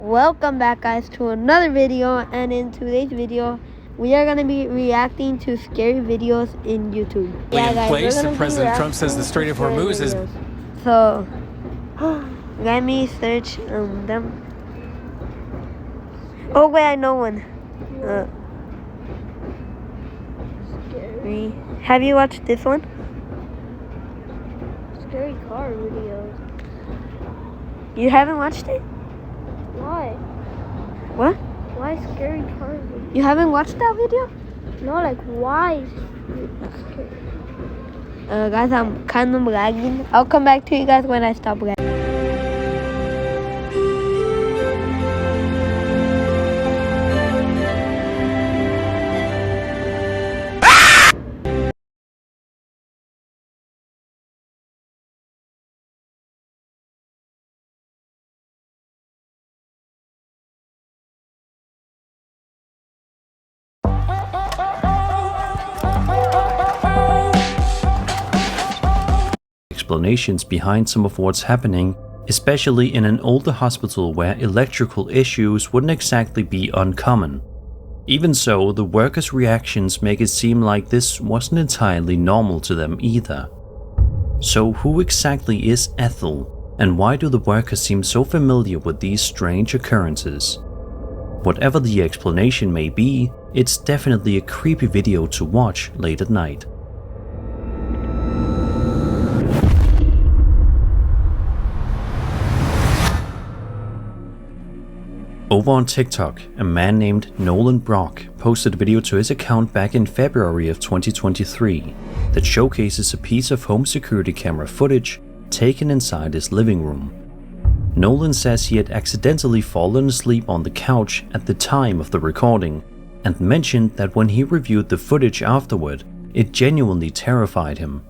Welcome back, guys, to another video, and in today's video we are going to be reacting to scary videos in YouTube. In place, and President Trump says the Strait of Hormuz is... So let me search them. Oh wait, I know one. Scary. Have you watched this one? Scary car videos. You haven't watched it? Why? What? Why scary car videos? You haven't watched that video? No, like why? Guys, I'm kind of lagging. I'll come back to you guys when I stop lagging. Explanations behind some of what's happening, especially in an older hospital where electrical issues wouldn't exactly be uncommon. Even so, the workers' reactions make it seem like this wasn't entirely normal to them either. So who exactly is Ethel, and why do the workers seem so familiar with these strange occurrences? Whatever the explanation may be, it's definitely a creepy video to watch late at night. Over on TikTok, a man named Nolan Brock posted a video to his account back in February of 2023 that showcases a piece of home security camera footage taken inside his living room. Nolan says he had accidentally fallen asleep on the couch at the time of the recording and mentioned that when he reviewed the footage afterward, it genuinely terrified him.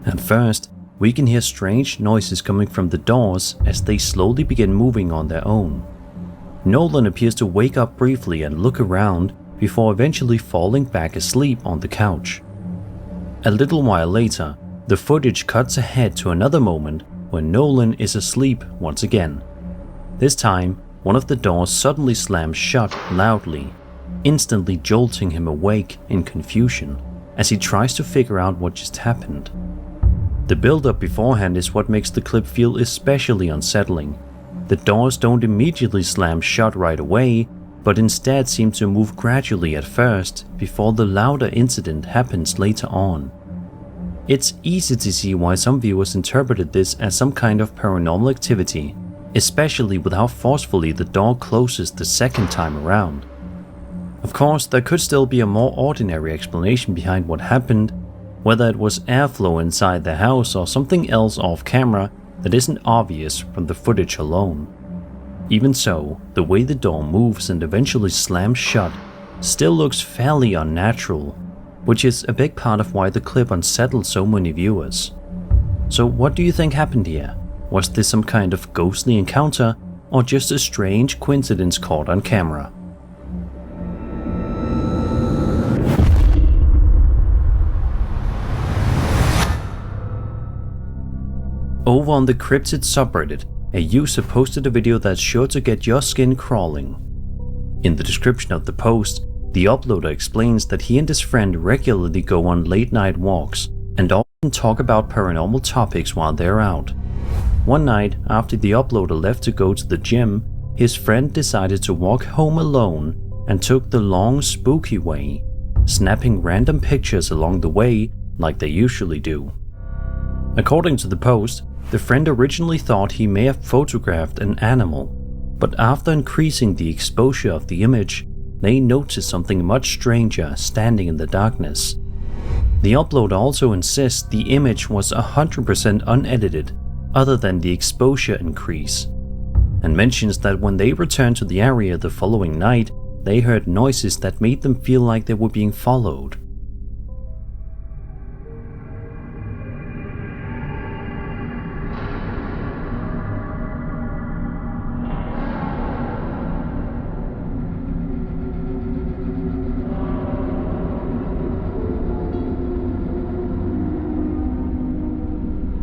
At first, we can hear strange noises coming from the doors as they slowly begin moving on their own. Nolan appears to wake up briefly and look around before eventually falling back asleep on the couch. A little while later, the footage cuts ahead to another moment when Nolan is asleep once again. This time, one of the doors suddenly slams shut loudly, instantly jolting him awake in confusion as he tries to figure out what just happened. The build-up beforehand is what makes the clip feel especially unsettling. The doors don't immediately slam shut right away, but instead seem to move gradually at first before the louder incident happens later on. It's easy to see why some viewers interpreted this as some kind of paranormal activity, especially with how forcefully the door closes the second time around. Of course, there could still be a more ordinary explanation behind what happened, whether it was airflow inside the house or something else off camera that isn't obvious from the footage alone. Even so, the way the door moves and eventually slams shut still looks fairly unnatural, which is a big part of why the clip unsettled so many viewers. So what do you think happened here? Was this some kind of ghostly encounter or just a strange coincidence caught on camera? Over on the Cryptid subreddit, a user posted a video that's sure to get your skin crawling. In the description of the post, the uploader explains that he and his friend regularly go on late night walks and often talk about paranormal topics while they're out. One night, after the uploader left to go to the gym, his friend decided to walk home alone and took the long, spooky way, snapping random pictures along the way like they usually do. According to the post, the friend originally thought he may have photographed an animal, but after increasing the exposure of the image, they noticed something much stranger standing in the darkness. The uploader also insists the image was 100% unedited, other than the exposure increase. and mentions that when they returned to the area the following night, they heard noises that made them feel like they were being followed.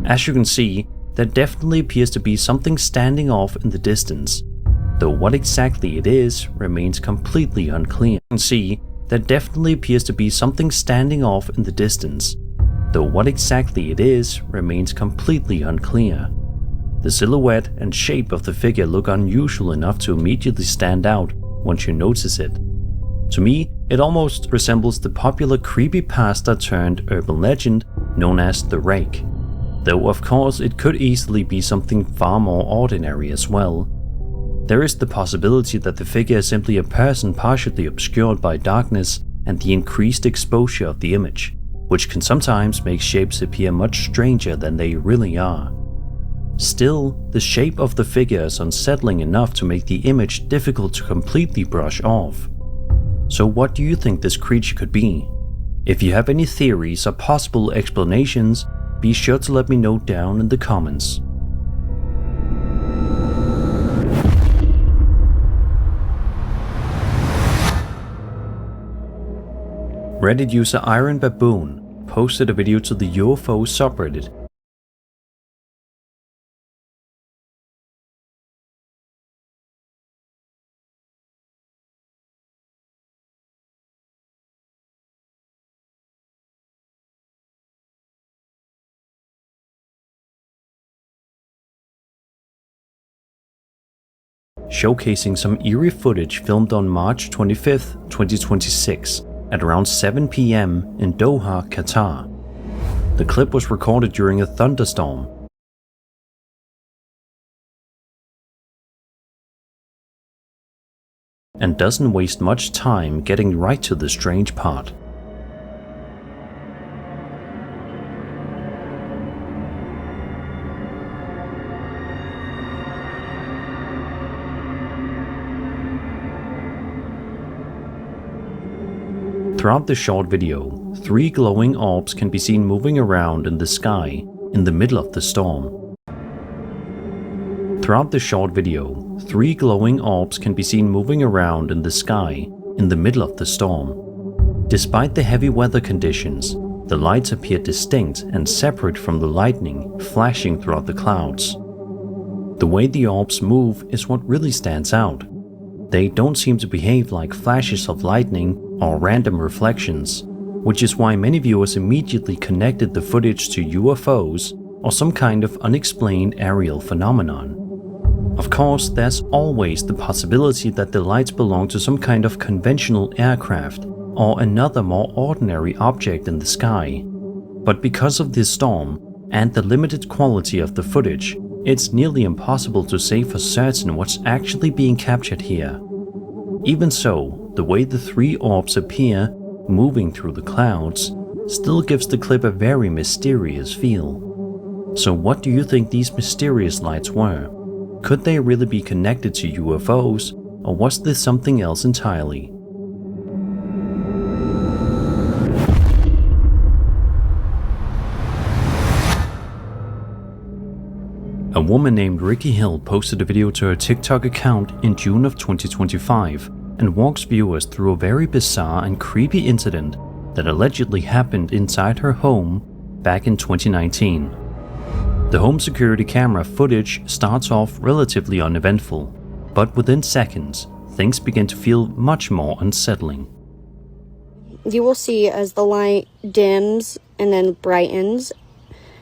As you can see, there definitely appears to be something standing off in the distance, though what exactly it is remains completely unclear. You can see there definitely appears to be something standing off in the distance, though what exactly it is remains completely unclear. The silhouette and shape of the figure look unusual enough to immediately stand out once you notice it. To me, it almost resembles the popular creepypasta turned urban legend known as The Rake. Though of course it could easily be something far more ordinary as well. There is the possibility that the figure is simply a person partially obscured by darkness and the increased exposure of the image, which can sometimes make shapes appear much stranger than they really are. Still, the shape of the figure is unsettling enough to make the image difficult to completely brush off. So what do you think this creature could be? If you have any theories or possible explanations, be sure to let me know down in the comments. Reddit user Iron Baboon posted a video to the UFO subreddit. Showcasing some eerie footage filmed on March 25th, 2026 at around 7 p.m. in Doha, Qatar. The clip was recorded during a thunderstorm. And doesn't waste much time getting right to the strange part. Throughout the short video, 3 glowing orbs can be seen moving around in the sky in the middle of the storm. Throughout the short video, 3 glowing orbs can be seen moving around in the sky in the middle of the storm. Despite the heavy weather conditions, the lights appear distinct and separate from the lightning flashing throughout the clouds. The way the orbs move is what really stands out. They don't seem to behave like flashes of lightning or random reflections, which is why many viewers immediately connected the footage to UFOs or some kind of unexplained aerial phenomenon. Of course, there's always the possibility that the lights belong to some kind of conventional aircraft or another more ordinary object in the sky. But because of this storm and the limited quality of the footage, it's nearly impossible to say for certain what's actually being captured here. Even so, the way the 3 orbs appear, moving through the clouds, still gives the clip a very mysterious feel. So what do you think these mysterious lights were? Could they really be connected to UFOs, or was this something else entirely? A woman named Ricky Hill posted a video to her TikTok account in June of 2025 and walks viewers through a very bizarre and creepy incident that allegedly happened inside her home back in 2019. The home security camera footage starts off relatively uneventful, but within seconds, things begin to feel much more unsettling. You will see as the light dims and then brightens,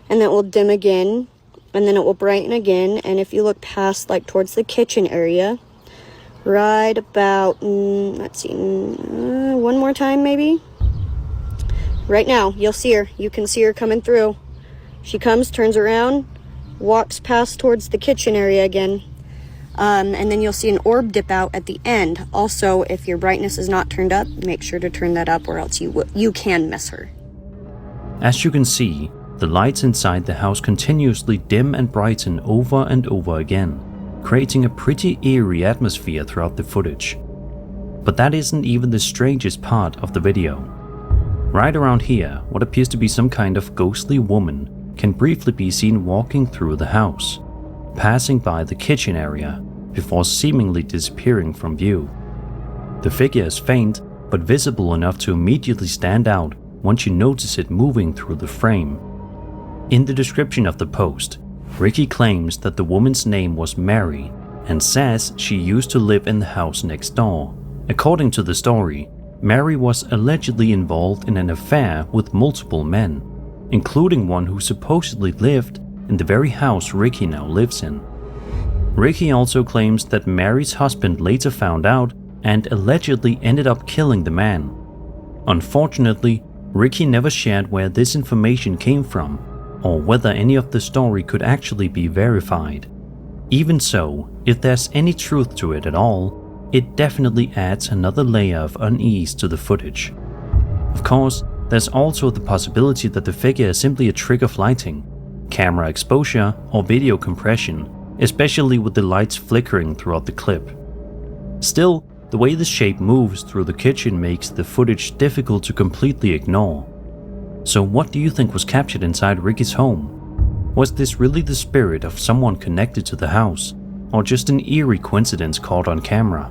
and then it will dim again, and then it will brighten again. And if you look past, like towards the kitchen area, right about, let's see, one more time maybe. Right now, you'll see her. You can see her coming through. She comes, turns around, walks past towards the kitchen area again. And then you'll see an orb dip out at the end. Also, if your brightness is not turned up, make sure to turn that up or else you can miss her. As you can see, the lights inside the house continuously dim and brighten over and over again. creating a pretty eerie atmosphere throughout the footage. But that isn't even the strangest part of the video. Right around here, what appears to be some kind of ghostly woman can briefly be seen walking through the house, passing by the kitchen area before seemingly disappearing from view. The figure is faint but visible enough to immediately stand out once you notice it moving through the frame. In the description of the post, Ricky claims that the woman's name was Mary and says she used to live in the house next door. According to the story, Mary was allegedly involved in an affair with multiple men, including one who supposedly lived in the very house Ricky now lives in. Ricky also claims that Mary's husband later found out and allegedly ended up killing the man. Unfortunately, Ricky never shared where this information came from or whether any of the story could actually be verified. Even so, if there's any truth to it at all, it definitely adds another layer of unease to the footage. Of course, there's also the possibility that the figure is simply a trick of lighting, camera exposure, or video compression, especially with the lights flickering throughout the clip. Still, the way the shape moves through the kitchen makes the footage difficult to completely ignore. So what do you think was captured inside Ricky's home? Was this really the spirit of someone connected to the house, or just an eerie coincidence caught on camera?